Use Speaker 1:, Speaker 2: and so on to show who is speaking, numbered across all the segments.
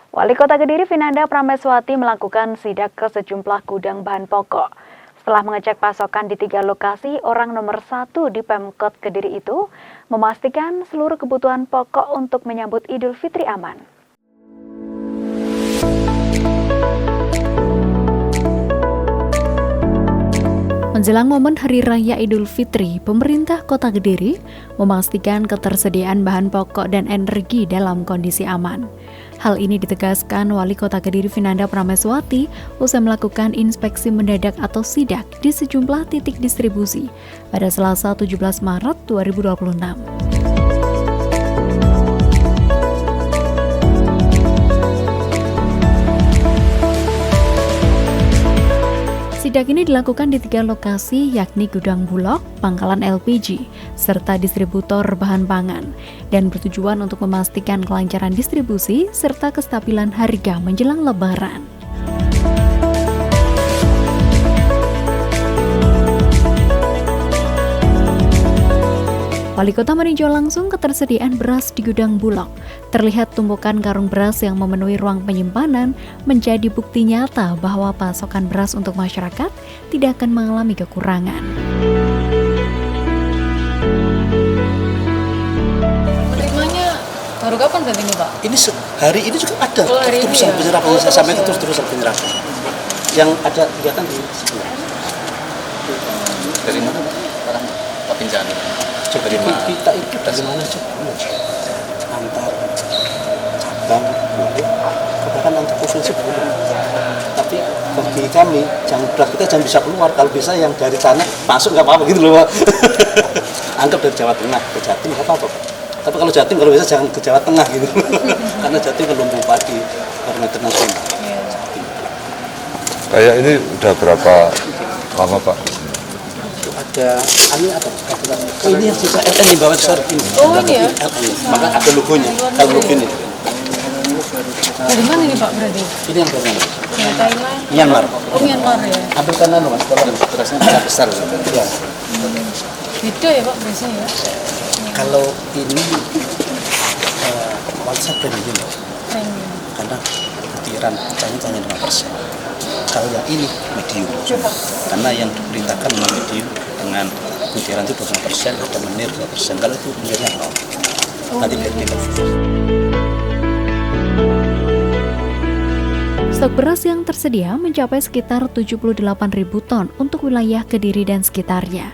Speaker 1: Wali Kota Kediri Vinanda Prameswati melakukan sidak ke sejumlah gudang bahan pokok. Setelah mengecek pasokan di 3 lokasi, orang nomor 1 di Pemkot Kediri itu memastikan seluruh kebutuhan pokok untuk menyambut Idul Fitri aman. Menjelang momen Hari Raya Idul Fitri, pemerintah Kota Kediri memastikan ketersediaan bahan pokok dan energi dalam kondisi aman. Hal ini ditegaskan Wali Kota Kediri Vinanda Prameswati usai melakukan inspeksi mendadak atau sidak di sejumlah titik distribusi pada Selasa 17 Maret 2026. Sidak ini dilakukan di 3 lokasi, yakni gudang Bulog, pangkalan LPG, serta distributor bahan pangan, dan bertujuan untuk memastikan kelancaran distribusi serta kestabilan harga menjelang Lebaran. Wali Kota meninjau langsung ketersediaan beras di gudang Bulog. Terlihat tumpukan karung beras yang memenuhi ruang penyimpanan menjadi bukti nyata bahwa pasokan beras untuk masyarakat tidak akan mengalami kekurangan.
Speaker 2: Menerimanya baru kapan berarti ini, Pak?
Speaker 3: Ini hari ini juga ada
Speaker 2: Ya?
Speaker 3: terusan penyerapan. Saya sampaikan terus-terusan penyerapan. Yang ada kegiatan di sebelah.
Speaker 4: Dari mana Pak? Orang Papinjani.
Speaker 3: Coba kita itu dari mana coba? Antar cabang, bahkan antar provinsi boleh. Tapi bagi kami, beras kita jangan bisa keluar. Kalau bisa yang dari sana masuk nggak apa-apa gitu loh, Pak. Anggap dari Jawa Tengah ke Jatim nggak apa-apa. Tapi kalau Jatim kalau bisa jangan ke Jawa Tengah gitu. Karena Jatim kan lumbung padi parameter nasional.
Speaker 5: Kayak ini udah berapa lama Pak?
Speaker 3: Ada ini apa? Oh, ini yang sisa LN yang bawa besar ini.
Speaker 2: Oh, ini ya?
Speaker 3: LN. Maka ada logonya. Kalau logo ini.
Speaker 2: Dari mana ini, Pak, berarti?
Speaker 3: Ini yang dari mana?
Speaker 2: Dari Thailand?
Speaker 3: Myanmar.
Speaker 2: Oh, Myanmar ya?
Speaker 3: Ambil kanan loh Mas, kalau berasnya sangat besar. Ya.
Speaker 2: Beda ya, Pak, biasanya ya?
Speaker 3: Kalau ini kualitas premium loh.
Speaker 2: Premium.
Speaker 3: Karena butiran hanya 5%. Kalau yang ini medium. Karena yang diperintahkan memang medium dengan butiran itu 2%, ada menir 2%. Kalau itu menirnya 0. Nanti biar kita.
Speaker 1: Stok beras yang tersedia mencapai sekitar 78.000 ton untuk wilayah Kediri dan sekitarnya.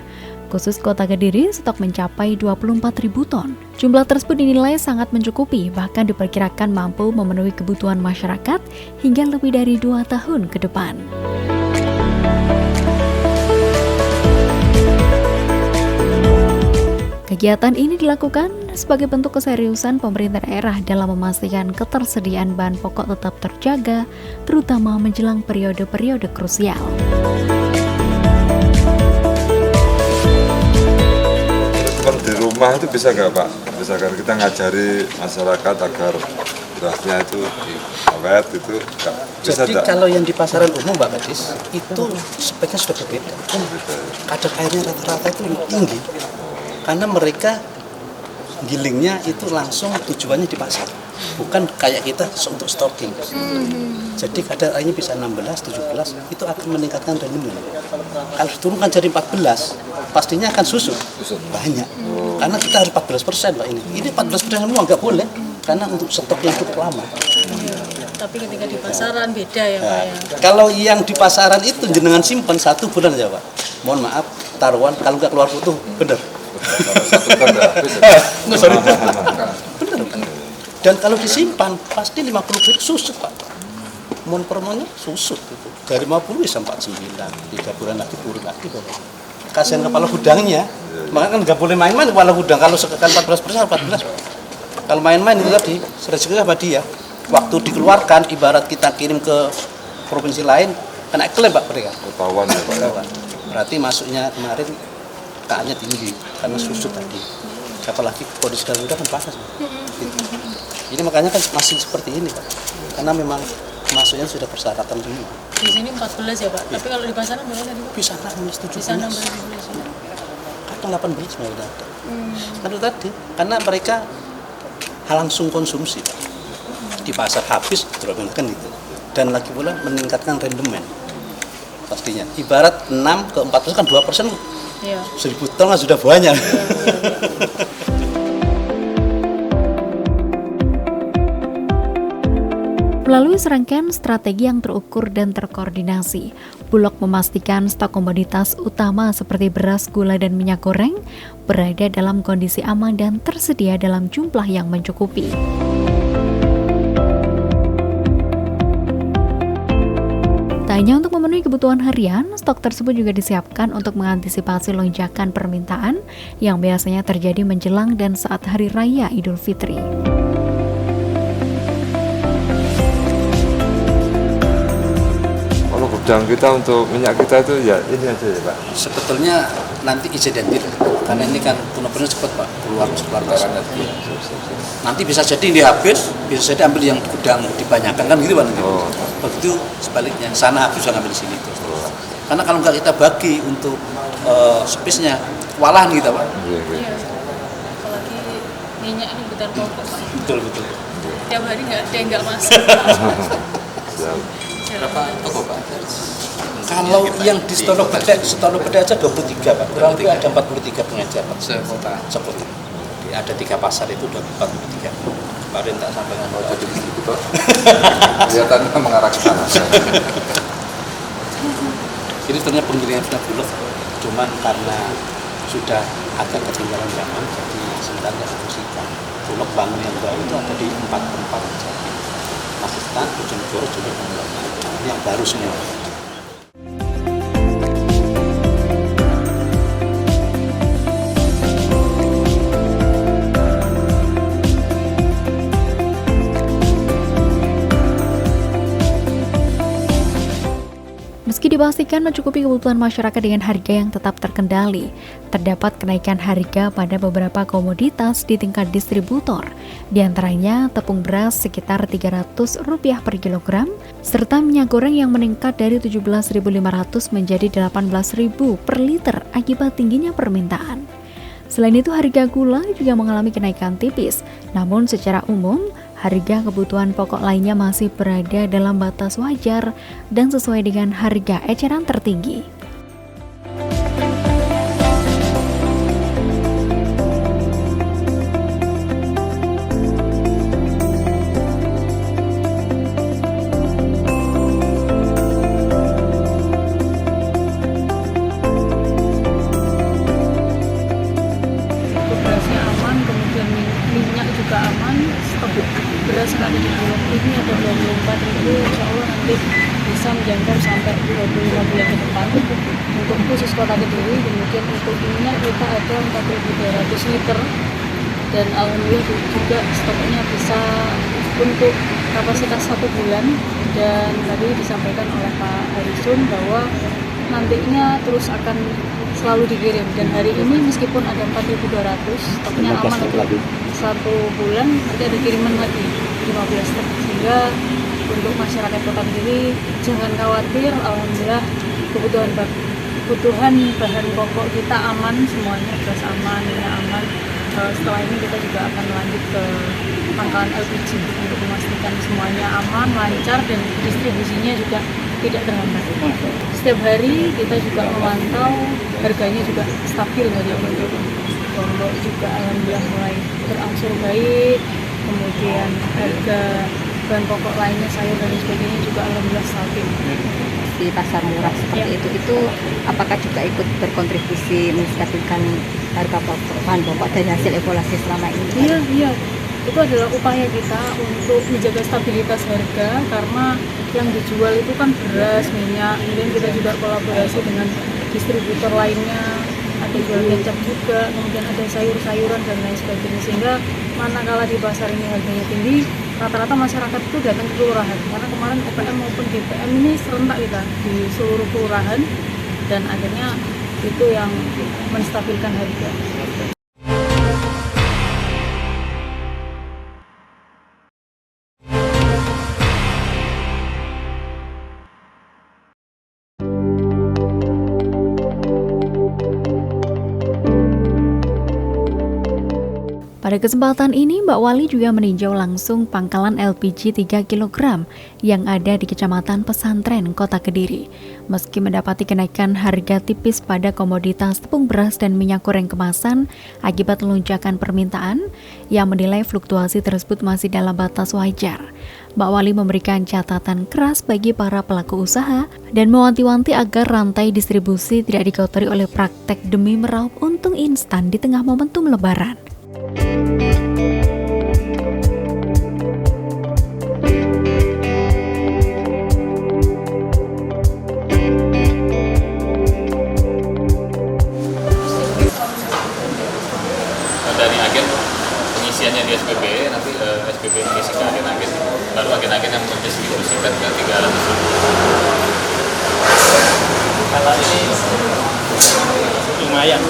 Speaker 1: Khusus Kota Kediri, stok mencapai 24.000 ton. Jumlah tersebut dinilai sangat mencukupi, bahkan diperkirakan mampu memenuhi kebutuhan masyarakat hingga lebih dari 2 tahun ke depan. Kegiatan ini dilakukan sebagai bentuk keseriusan pemerintah daerah dalam memastikan ketersediaan bahan pokok tetap terjaga, terutama menjelang periode-periode krusial.
Speaker 5: Di rumah itu bisa nggak Pak? Misalkan kita ngajari masyarakat agar berasnya itu awet itu nggak bisa.
Speaker 3: Jadi kalau yang di pasaran umum Mbak Gadis itu speknya sudah berbeda. Kadar airnya rata-rata itu lebih tinggi karena mereka gilingnya itu langsung tujuannya di pasar, bukan kayak kita untuk stocking. Jadi kadar airnya bisa 16, 17 itu akan meningkatkan rendemen. Kalau diturunkan jadi 14, pastinya akan susut banyak. Karena kita harus 14% Pak ini. Ini 14% semua nggak boleh karena untuk stok yang cukup lama.
Speaker 2: Tapi ketika di pasaran beda ya, Pak ya?
Speaker 3: Kalau yang di pasaran itu jenengan simpan 1 bulan aja Pak. Mohon maaf, taruhan kalau nggak keluar utuh, bener. Bener. Dan kalau disimpan pasti 50 kilo susut Pak. Mohon permonya susut itu. Dari 50 bisa 49, 3 bulan lagi turun lagi. Kasihan kepala gudangnya. Makanya kan nggak boleh main-main kepala gudang. Kalau sekitar 14%, 14. Kalau main-main itu tadi, resikonya apa dia? Waktu dikeluarkan, ibarat kita kirim ke provinsi lain, kena klaim Pak mereka.
Speaker 5: Ketahuan ya Pak.
Speaker 3: Berarti masuknya kemarin KA-nya tinggi karena susut tadi. Apalagi kondisi darurat kan panas. Gitu. Ini makanya kan masih seperti ini Pak. Karena memang masuknya sudah persyaratan semua.
Speaker 2: Di sini 14 ya, Pak? Tapi kalau di pasaran berapa tadi, Pak?
Speaker 3: Bisa 16, 17.
Speaker 2: Bisa 16, 17 ya.
Speaker 3: Kadang 18 malah ada. Karena tadi, karena mereka langsung konsumsi Pak. di pasar habis dropping kan itu. Dan lagi pula meningkatkan rendemen pastinya. Ibarat 6 ke 4% kan 2%,
Speaker 2: Iya.
Speaker 3: 1000 ton kan sudah banyak.
Speaker 1: Melalui serangkaian strategi yang terukur dan terkoordinasi, Bulog memastikan stok komoditas utama seperti beras, gula, dan minyak goreng berada dalam kondisi aman dan tersedia dalam jumlah yang mencukupi. Tak hanya untuk memenuhi kebutuhan harian, stok tersebut juga disiapkan untuk mengantisipasi lonjakan permintaan yang biasanya terjadi menjelang dan saat Hari Raya Idul Fitri.
Speaker 5: Kalau gudang kita untuk minyak kita itu ya ini aja ya Pak.
Speaker 3: Sebetulnya nanti insidentil karena ini kan benar-benar cepat Pak keluar nanti. Nanti bisa jadi ini habis, bisa jadi ambil yang gudang dibanyakan kan gitu Pak.
Speaker 5: Oh.
Speaker 3: Begitu sebaliknya, sana habis ngambil di sini terus. Karena kalau nggak kita bagi untuk space-nya, kewalahan kita Pak.
Speaker 5: Iya, iya.
Speaker 2: Iya. Apalagi minyak ini kebutuhan pokok Pak.
Speaker 3: Betul betul.
Speaker 2: Tiap hari nggak ada yang nggak masuk.
Speaker 5: Siap.
Speaker 4: Berapa toko Pak?
Speaker 3: Kalau yang di Setonopedia aja 23 Pak, kurang lebih ada 43 pengecer Pak.
Speaker 4: Sekota.
Speaker 3: Sekota. Jadi ada 3 pasar itu udah 43. Kemarin tak sampaikan.
Speaker 4: Oh, jadi distributor. Kelihatannya mengarah ke sana.
Speaker 3: Ini sebenarnya penggiringan sudah Bulog, cuman karena sudah agak ketinggalan zaman, jadi sebenarnya difungsikan. Bulog bangun yang baru itu ada di 4 tempat, Pakistan, Bojonegoro, juga yang baru semua.
Speaker 1: Meski dipastikan mencukupi kebutuhan masyarakat dengan harga yang tetap terkendali, terdapat kenaikan harga pada beberapa komoditas di tingkat distributor, di antaranya tepung beras sekitar Rp300 per kilogram, serta minyak goreng yang meningkat dari Rp17.500 menjadi Rp18.000 per liter akibat tingginya permintaan. Selain itu, harga gula juga mengalami kenaikan tipis, namun secara umum, harga kebutuhan pokok lainnya masih berada dalam batas wajar dan sesuai dengan harga eceran tertinggi.
Speaker 2: Berasnya aman, kemudian minyak juga aman, stok beras yang ada di Bulog ini ada 24.000, insya Allah nanti bisa menjangkau sampai 25 bulan ke depan untuk khusus kota Kediri. Kemudian untuk minyak kita ada 4.200 liter dan alhamdulillah juga stoknya bisa untuk kapasitas 1 bulan. Dan tadi disampaikan oleh Pak Harisun bahwa nantinya terus akan selalu dikirim, dan hari ini meskipun ada 4.200 stoknya aman untuk 1 bulan, nanti ada kiriman lagi 15 stok, sehingga untuk masyarakat Kota Kediri jangan khawatir. Alhamdulillah kebutuhan bahan pokok kita aman semuanya, beras aman, minyak aman. Setelah ini kita juga akan lanjut ke pangkalan LPG untuk memastikan semuanya aman, lancar, dan distribusinya juga tidak terhambat. Setiap hari kita juga memantau harganya juga stabil saja. Lombok juga alhamdulillah mulai berangsur baik, kemudian harga bahan pokok lainnya, sayur dan sebagainya juga alhamdulillah stabil.
Speaker 6: Di pasar murah seperti itu apakah juga ikut berkontribusi menstabilkan harga bahan pokok dari hasil evaluasi selama ini?
Speaker 2: Iya, itu adalah upaya kita untuk menjaga stabilitas harga, karena yang dijual itu kan beras, minyak, kemudian kita juga kolaborasi dengan distributor lainnya, ada jual kecap juga, kemudian ada sayur-sayuran dan lain sebagainya, sehingga manakala di pasar ini harganya tinggi, rata-rata masyarakat itu datang ke kelurahan, karena kemarin OPM maupun GPM ini serentak kita di seluruh kelurahan, dan akhirnya itu yang menstabilkan harga.
Speaker 1: Pada kesempatan ini, Mbak Wali juga meninjau langsung pangkalan LPG 3 kg yang ada di Kecamatan Pesantren, Kota Kediri. Meski mendapati kenaikan harga tipis pada komoditas tepung beras dan minyak goreng kemasan akibat lonjakan permintaan, yang menilai fluktuasi tersebut masih dalam batas wajar. Mbak Wali memberikan catatan keras bagi para pelaku usaha dan mewanti-wanti agar rantai distribusi tidak dikotori oleh praktek demi meraup untung instan di tengah momentum Lebaran.
Speaker 7: Dari agen pengisiannya di SPB, nanti SPB mengisi ke agen-agen, lalu agen-agen yang mendistribusikan ke 300 ribu.
Speaker 8: Kalau ini lumayan.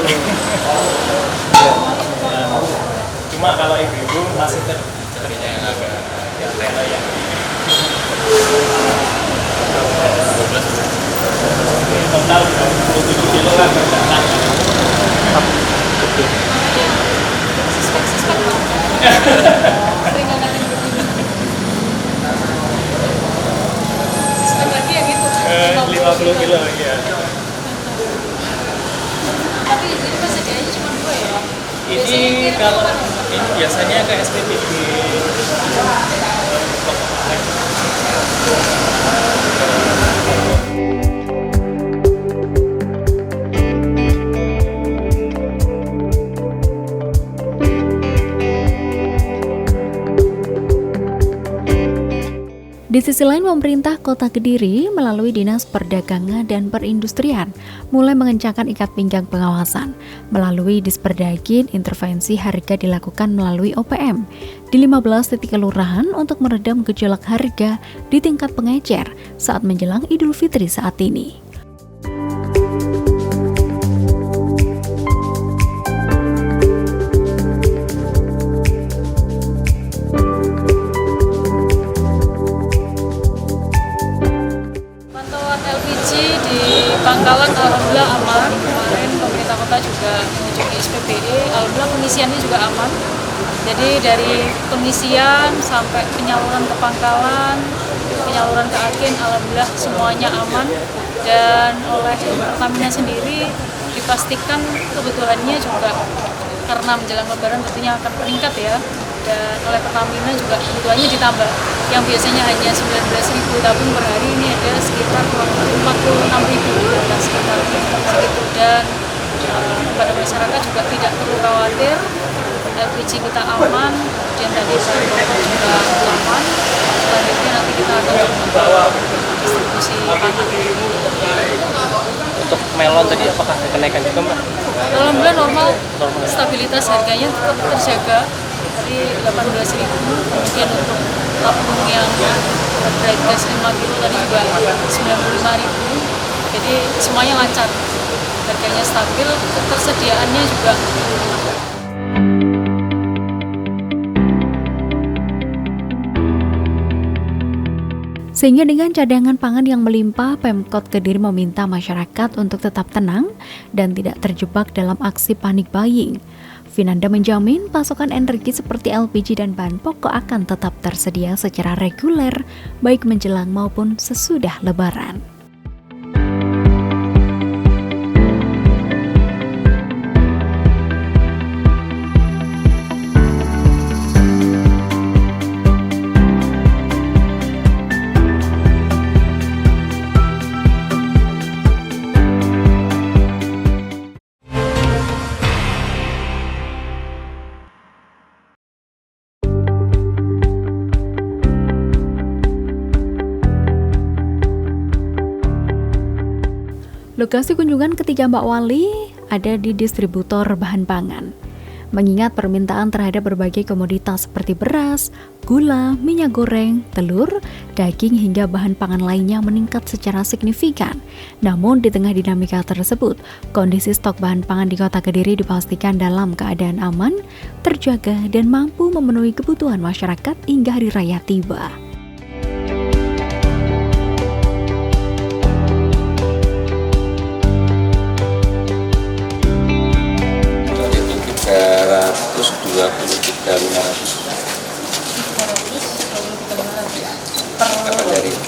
Speaker 8: Cuma kalau ibu-ibu masih
Speaker 7: Carinya yang agak
Speaker 8: ya. Total 27 kilo kan
Speaker 2: Sering ngadain begini. Sistem lagi ya gitu.
Speaker 8: 50 kilo ya.
Speaker 2: Tapi di sini persediaannya cuma 2 ya?
Speaker 8: Ini kalau ini biasanya ke SPBG.
Speaker 1: Di sisi lain, pemerintah Kota Kediri melalui Dinas Perdagangan dan Perindustrian mulai mengencangkan ikat pinggang pengawasan. Melalui Disperdagin, intervensi harga dilakukan melalui OPM di 15 titik kelurahan untuk meredam gejolak harga di tingkat pengecer saat menjelang Idul Fitri saat ini.
Speaker 2: Pangkalan alhamdulillah aman. Kemarin pemerintah kota juga mengunjungi SPBE, alhamdulillah pengisiannya juga aman. Jadi dari pengisian sampai penyaluran ke pangkalan, penyaluran ke agen, alhamdulillah semuanya aman. Dan oleh Pertamina sendiri dipastikan kebutuhannya juga karena menjelang Lebaran tentunya akan meningkat ya. Dan oleh Pertamina juga kebutuhannya ditambah. Yang biasanya hanya 19.000 tabung per hari, ini ada sekitar 46.000 dan sekitar segitu. Dan kepada masyarakat juga tidak perlu khawatir, LPG kita aman, kemudian tadi bahan pokok juga aman. Selanjutnya nanti kita akan membawa distribusi pangan.
Speaker 8: Untuk melon tadi apakah ada kenaikan juga, Mbak?
Speaker 2: Alhamdulillah normal, stabilitas harganya tetap terjaga. Tadi 18.000, kemudian untuk tabung yang bright gas 5 kilo tadi juga 95.000. Jadi semuanya lancar, harganya stabil, ketersediaannya juga.
Speaker 1: Sehingga dengan cadangan pangan yang melimpah, Pemkot Kediri meminta masyarakat untuk tetap tenang dan tidak terjebak dalam aksi panik buying. Vinanda menjamin pasokan energi seperti LPG dan bahan pokok akan tetap tersedia secara reguler, baik menjelang maupun sesudah Lebaran. Lokasi kunjungan ketiga Mbak Wali ada di distributor bahan pangan. Mengingat permintaan terhadap berbagai komoditas seperti beras, gula, minyak goreng, telur, daging hingga bahan pangan lainnya meningkat secara signifikan. Namun di tengah dinamika tersebut, kondisi stok bahan pangan di Kota Kediri dipastikan dalam keadaan aman, terjaga dan mampu memenuhi kebutuhan masyarakat hingga hari raya tiba.
Speaker 4: Dari 320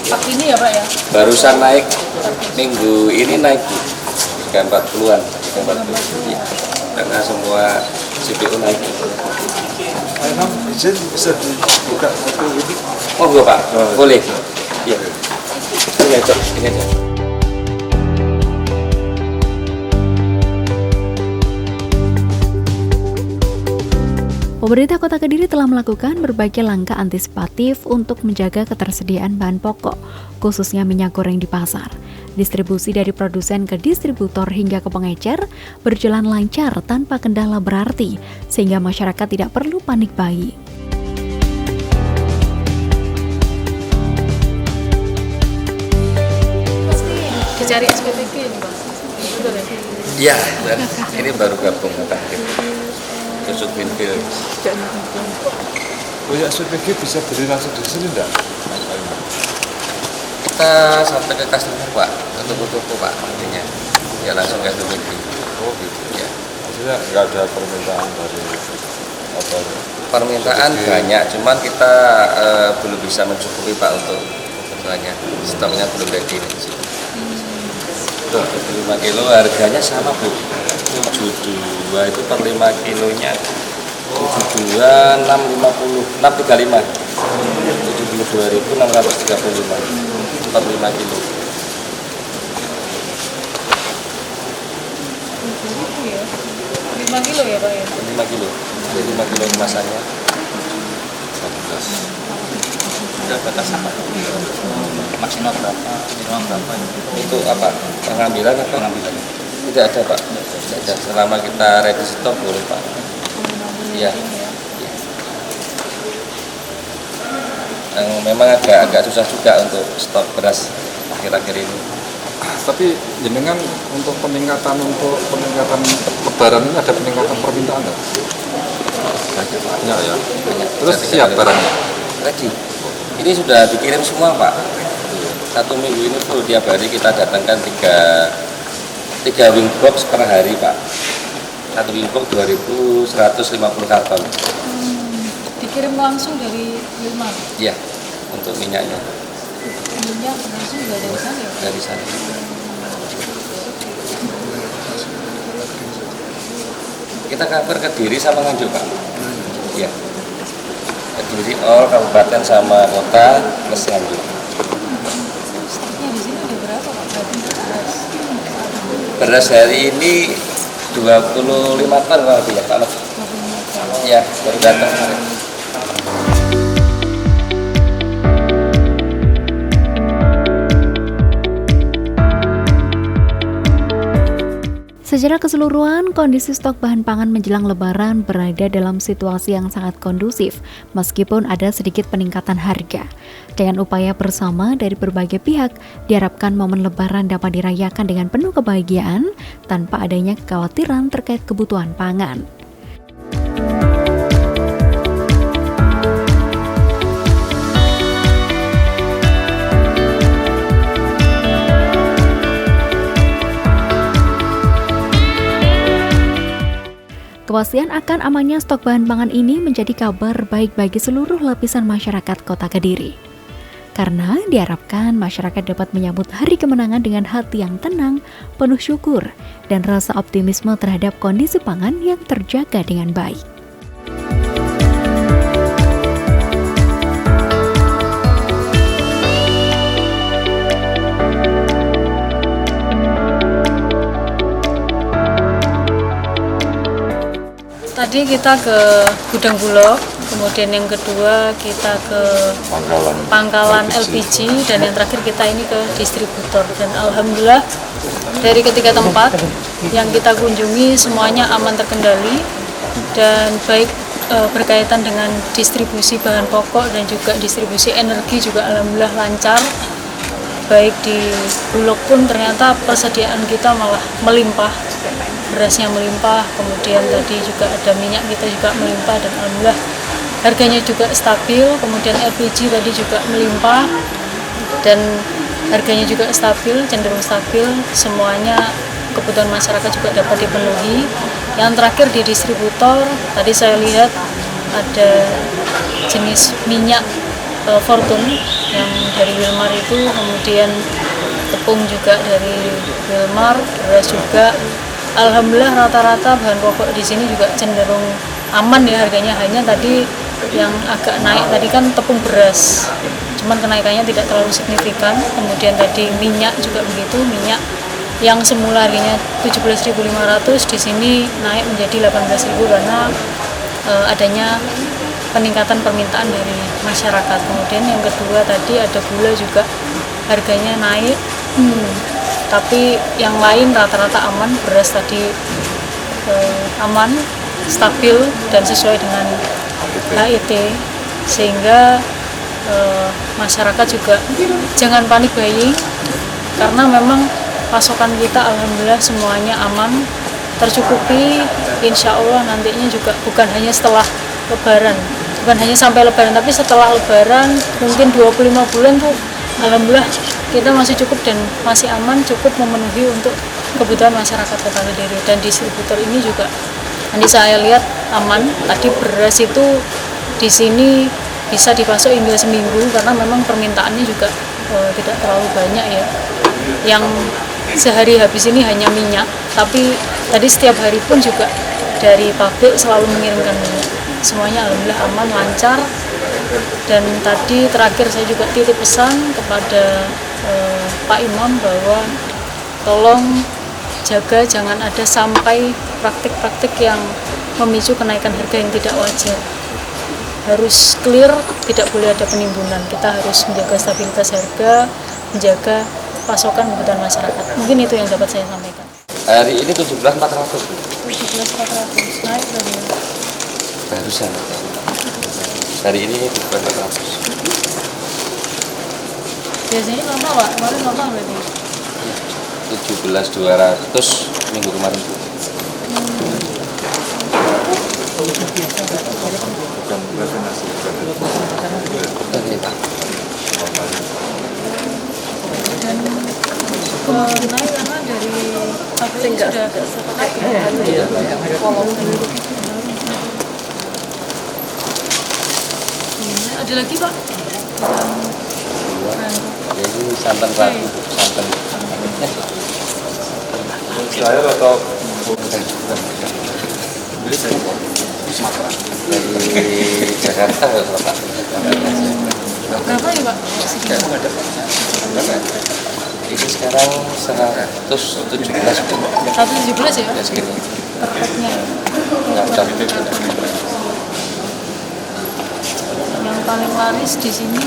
Speaker 2: Pak ini ya Pak ya?
Speaker 9: Barusan naik, minggu ini naik Bu, harga 40-an, harga 40 ya. Karena semua CPO naik.
Speaker 5: Imam, izin bisa dibuka foto ini?
Speaker 9: Oh enggak Pak, boleh. Iya. Ini aja, ini aja.
Speaker 1: Pemerintah Kota Kediri telah melakukan berbagai langkah antisipatif untuk menjaga ketersediaan bahan pokok, khususnya minyak goreng di pasar. Distribusi dari produsen ke distributor hingga ke pengecer berjalan lancar tanpa kendala berarti, sehingga masyarakat tidak perlu panik buying.
Speaker 2: Dicari SPTK ini Pak? Betul ya?
Speaker 9: Iya, ini baru gabung terakhir. Tusuk Binpil.
Speaker 5: Oh ya, SPG bisa beli langsung di sini enggak?
Speaker 9: Kita sampai ke customer Pak, ke toko-toko Pak, artinya. Ya langsung ke SPG. Oh gitu ya.
Speaker 5: Maksudnya nggak ada permintaan dari apa?
Speaker 9: Permintaan banyak, cuman kita belum bisa mencukupi Pak untuk kebutuhannya. Stoknya belum ready di sini. 25 kilo harganya sama Bu, 72 itu per 5 kilonya 72 650 635 72.635 per 5 kilo.
Speaker 2: Iya. 5 kilo ya Pak ya?
Speaker 9: 5 kilo, jadi 5 kilo kemasannya 12. Udah batas apa? Maksimal berapa? Minimal berapa? Itu apa? Pengambilan apa? Pengambilan. Tidak ada Pak. Tidak ada. Selama kita ready stok boleh Pak. Iya. Yang memang agak susah juga untuk stok beras akhir-akhir ini.
Speaker 4: Tapi jenengan untuk peningkatan lebaran ini ada peningkatan permintaan nggak? Banyak ya. Terus siap barangnya?
Speaker 9: Ready. Ini sudah dikirim semua Pak. 1 minggu ini full, tiap hari kita datangkan 3 wing box per hari Pak. 1 wing box 2.150 karton.
Speaker 2: Dikirim langsung dari Wilmar?
Speaker 9: Iya, untuk minyaknya.
Speaker 2: Minyak langsung juga dari sana ya?
Speaker 9: Dari sana. Kita cover Kediri sama Nganjuk Pak. Iya. Kediri all kabupaten sama kota plus Nganjuk.
Speaker 2: Stoknya di sini ada berapa Pak?
Speaker 9: Beras hari ini 25 ton kalau tidak Pak. Ya, baru datang kemarin.
Speaker 1: Secara keseluruhan, kondisi stok bahan pangan menjelang Lebaran berada dalam situasi yang sangat kondusif, meskipun ada sedikit peningkatan harga. Dengan upaya bersama dari berbagai pihak, diharapkan momen Lebaran dapat dirayakan dengan penuh kebahagiaan tanpa adanya kekhawatiran terkait kebutuhan pangan. Kepastian akan amannya stok bahan pangan ini menjadi kabar baik bagi seluruh lapisan masyarakat Kota Kediri. Karena diharapkan masyarakat dapat menyambut hari kemenangan dengan hati yang tenang, penuh syukur, dan rasa optimisme terhadap kondisi pangan yang terjaga dengan baik.
Speaker 2: Tadi kita ke Gudang Bulog, kemudian yang kedua kita ke pangkalan LPG, dan yang terakhir kita ini ke distributor. Dan alhamdulillah dari ketiga tempat yang kita kunjungi semuanya aman terkendali dan baik berkaitan dengan distribusi bahan pokok dan juga distribusi energi juga alhamdulillah lancar. Baik di Bulog pun ternyata persediaan kita malah melimpah, berasnya melimpah, kemudian tadi juga ada minyak kita juga melimpah, dan alhamdulillah harganya juga stabil. Kemudian LPG tadi juga melimpah dan harganya juga stabil, cenderung stabil, semuanya kebutuhan masyarakat juga dapat dipenuhi. Yang terakhir di distributor, tadi saya lihat ada jenis minyak Fortune yang dari Wilmar itu, kemudian tepung juga dari Wilmar, beras juga. Alhamdulillah rata-rata bahan pokok di sini juga cenderung aman ya harganya. Hanya tadi yang agak naik tadi kan tepung beras, cuman kenaikannya tidak terlalu signifikan. Kemudian tadi minyak juga begitu, minyak yang semula harganya 17.500 di sini naik menjadi 18.000 karena adanya peningkatan permintaan dari masyarakat. Kemudian yang kedua tadi ada gula juga harganya naik, tapi yang lain rata-rata aman. Beras tadi aman, stabil dan sesuai dengan HET, sehingga masyarakat juga jangan panik buying karena memang pasokan kita alhamdulillah semuanya aman, tercukupi. Insya Allah nantinya juga bukan hanya setelah Lebaran, bukan hanya sampai Lebaran, tapi setelah Lebaran mungkin 25 bulan tuh alhamdulillah kita masih cukup dan masih aman, cukup memenuhi untuk kebutuhan masyarakat Kota Kediri. Dan distributor ini juga nanti saya lihat aman. Tadi beras itu di sini bisa dipasok hingga seminggu karena memang permintaannya juga tidak terlalu banyak ya. Yang sehari habis ini hanya minyak, tapi tadi setiap hari pun juga dari pabrik selalu mengirimkan minyak. Semuanya alhamdulillah aman, lancar. Dan tadi terakhir saya juga titip pesan kepada Pak Imam bahwa tolong jaga jangan ada sampai praktik-praktik yang memicu kenaikan harga yang tidak wajar. Harus clear, tidak boleh ada penimbunan. Kita harus menjaga stabilitas harga, menjaga pasokan kebutuhan masyarakat. Mungkin itu yang dapat saya sampaikan.
Speaker 9: Hari ini 17.400.
Speaker 2: 17.400 naik tadi.
Speaker 9: Barusan. Hari ini 17.400.
Speaker 2: Biasanya normal Pak, kemarin normal berarti.
Speaker 9: 17.200 minggu kemarin.
Speaker 2: Naik karena dari pabrik sudah ada lagi Pak.
Speaker 9: Jadi santan ratu, santan.
Speaker 5: Saya atau
Speaker 9: Dari Jakarta ke Kota.
Speaker 2: Berapa ya Pak?
Speaker 9: Ini sekarang 117.
Speaker 2: 117 ya?
Speaker 9: Ya segini.
Speaker 2: Perfectnya ya. Yang paling laris di sini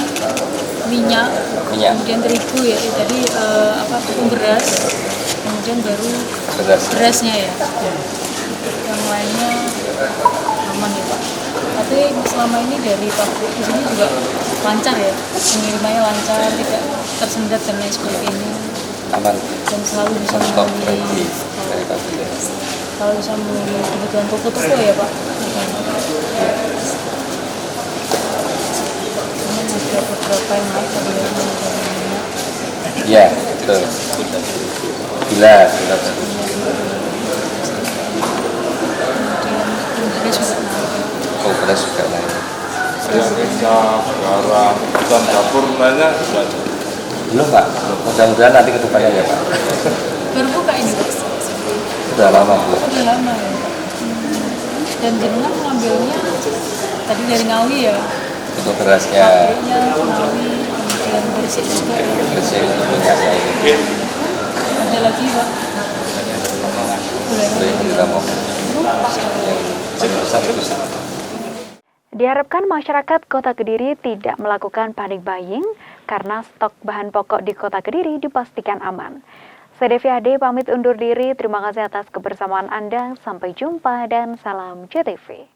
Speaker 2: minyak, kemudian terigu ya. Jadi tepung beras, kemudian baru berasnya ya. Yang lainnya aman ya Pak. Tapi selama ini dari pabrik di sini juga lancar ya, pengirimannya lancar, tidak tersendat dan lain sebagainya.
Speaker 9: Aman.
Speaker 2: Dan selalu bisa memenuhi kebutuhan toko-toko ya Pak. Cuman ada beberapa yang naik tadi ya.
Speaker 9: Iya, betul. Gila. Beras juga naik.
Speaker 5: yang kecap, garam, dan dapur lainnya sudah ada.
Speaker 9: Belum Pak, mudah-mudahan nanti ke depannya ya Pak.
Speaker 2: Baru buka ini Pak?
Speaker 9: Sudah lama Bu.
Speaker 2: Udah lama ya Pak. Dan jenengan mengambilnya tadi dari Ngawi ya?
Speaker 9: Untuk berasnya.
Speaker 2: Pabriknya Ngawi, kemudian bersih juga ya?
Speaker 9: Bersih untuk minyaknya ini.
Speaker 2: Ada lagi Pak?
Speaker 9: Boleh kita mau. Yang besar itu.
Speaker 1: Diharapkan masyarakat Kota Kediri tidak melakukan panic buying karena stok bahan pokok di Kota Kediri dipastikan aman. Saya Devi Ade pamit undur diri, terima kasih atas kebersamaan Anda, sampai jumpa dan salam JTV.